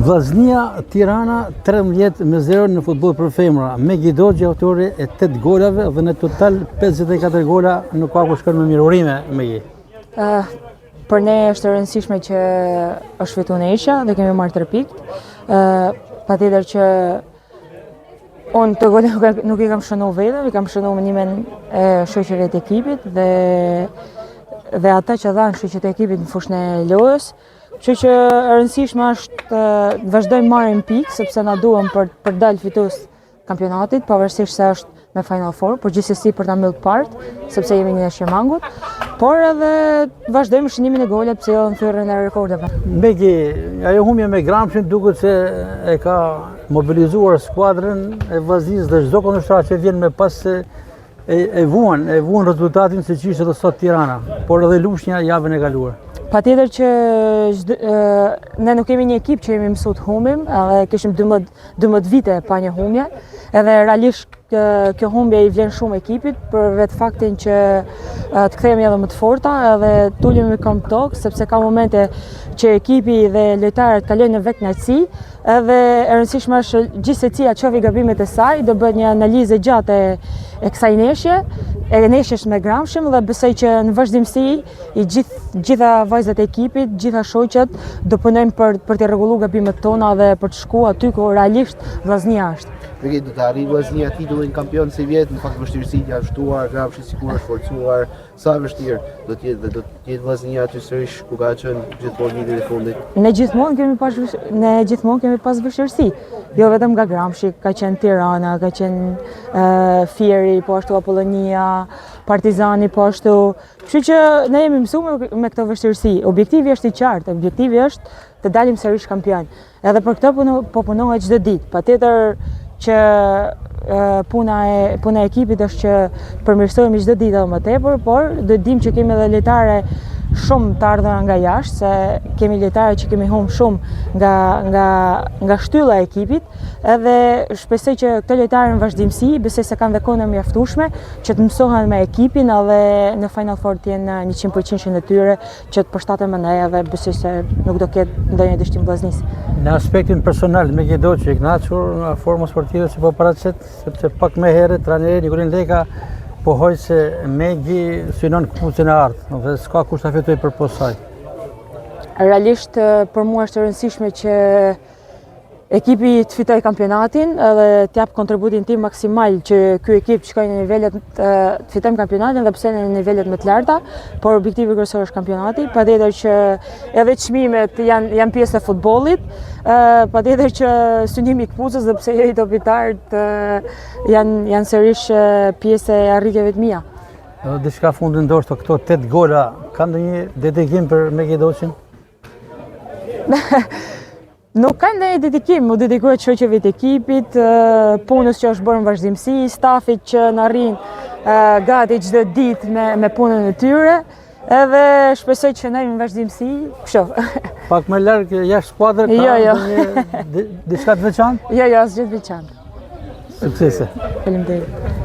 Vllaznia Tirana 13-0 në futboll për femra. Megi Doxhi autori e 8 golave dhe në total 54 gola nuk ka ku shkon me mirurime Megi. Për ne është e rëndësishme që është fituar Nesha dhe kemi marrë 3 pikë. Patjetër që unë të gole nuk i kam shënuar vetëm, i kam shënuar me nimen e shoqëve të ekipit dhe ata që dhanë shoqët e ekipit në fushën e lojës. Kështu që e rëndësishme është të vazhdojmë marrim pikë sepse na duhen për dalë fitues kampionatit, pavarësisht se është me Final Four, por gjithsesi për ta mbyllur partë, sepse jemi një ndeshje mangut, por edhe vazhdojmë shënimin e golave pse jo në thyrën e rekordeve. Megi, ajo humbje me Gramshin duket se e ka mobilizuar skuadrën e Vllaznisë dhe çdo kundërshtar që vjen me pas e vuan rezultatin se që ishte edhe sot Tirana, por edhe Lushnja javën e kaluar. Patjetër që ne nuk kemi një ekip që jemi mësuar të humbim, edhe kishim 12 vite pa një humbje, edhe realisht kjo humbje i vlen shumë ekipit për vetë faktin që të kthehemi edhe më të forta edhe tulemi me këmbë tokë, sepse ka momente që ekipi dhe lojtarët kalojnë në vetënajsi, edhe e rëndësishme është gjithseci atë shohë gabimet e saj, do bëhet një analizë gjatë e kësaj neshje, e neshjes me Gramshin dhe besoj që në vazhdimsi i gjitha vajzat e ekipit, gjitha shoqet do punojmë për të rregulluar gabimet tona dhe për të shkuar aty ku realisht Vllaznia është. Megi, do të arrijë Vllaznia titullin kampion si vjet, në fakt vështirësitë janë shtuar, Gramshi sikur është forcuar, sa vështirë do të jetë Vllaznia aty sërish ku ka qenë gjithmonë vitin e fundit. Ne gjithmonë kemi pas vështirësi, jo vetëm nga Gramshi, ka qenë Tirana, ka qenë Fieri, po ashtu Apollonia, Partizani, po ashtu. Kështu që ne jemi mësuar me këto vështirësi. Objektivi është i qartë, objektivi është të dalim sërish kampion. Edhe për këtë po punohet çdo ditë. Patjetër që puna e ekipit është që përmirësohemi çdo ditë edhe më tepër, por do të dimë që kemi edhe lojtare shumë të ardhura nga jashtë, se kemi lojtare që kemi humbur shumë nga shtylla e ekipit, edhe shpresoj që këto lojtarë në vazhdimsi, besoj se kanë dhe kohën e mjaftueshme që të mësohen me ekipin edhe në Final Four të jenë 100% e tyre që të përshtaten me ne edhe besoj se nuk do ketë ndonjë dështim vllaznisë. Në aspektin personal, Megi Doxhi e kënaqur nga forma sportive që po paraqet, sepse pak më herët trajneri Nikolin Leka pohoj se Megi synon kuputën e ardhmë dhe s'ka kush ta fitojë përpos saj. Realisht për mua është e rëndësishme që ekipi të fitojë kampionatin edhe të jap kontributin tim maksimal që ky ekip të shkojë në nivelet të fitojmë kampionatin dhe pse në nivelet më të larta, por objektivi kryesor është kampionati. Patjetër që edhe çmimet janë pjesë e futbollit, patjetër që synimi i këpucës dhe pse jo i topitarët janë sërish pjesë e arritjeve të mia. Diçka fundi ndoshta këto 8 gola kanë ndonjë dedikim për Megi Doxhin? Nuk ka ndonjë dedikim, u dedikohet shoqëve të ekipit, punës që është bërë në vazhdimsi, stafit që na rrin gati çdo ditë me punën e tyre, edhe shpresoj që ne në vazhdimsi, kështu. Pak më larg jashtë skuadrës ka diçka të veçantë? Jo, asgjë të veçantë. Suksese. Faleminderit.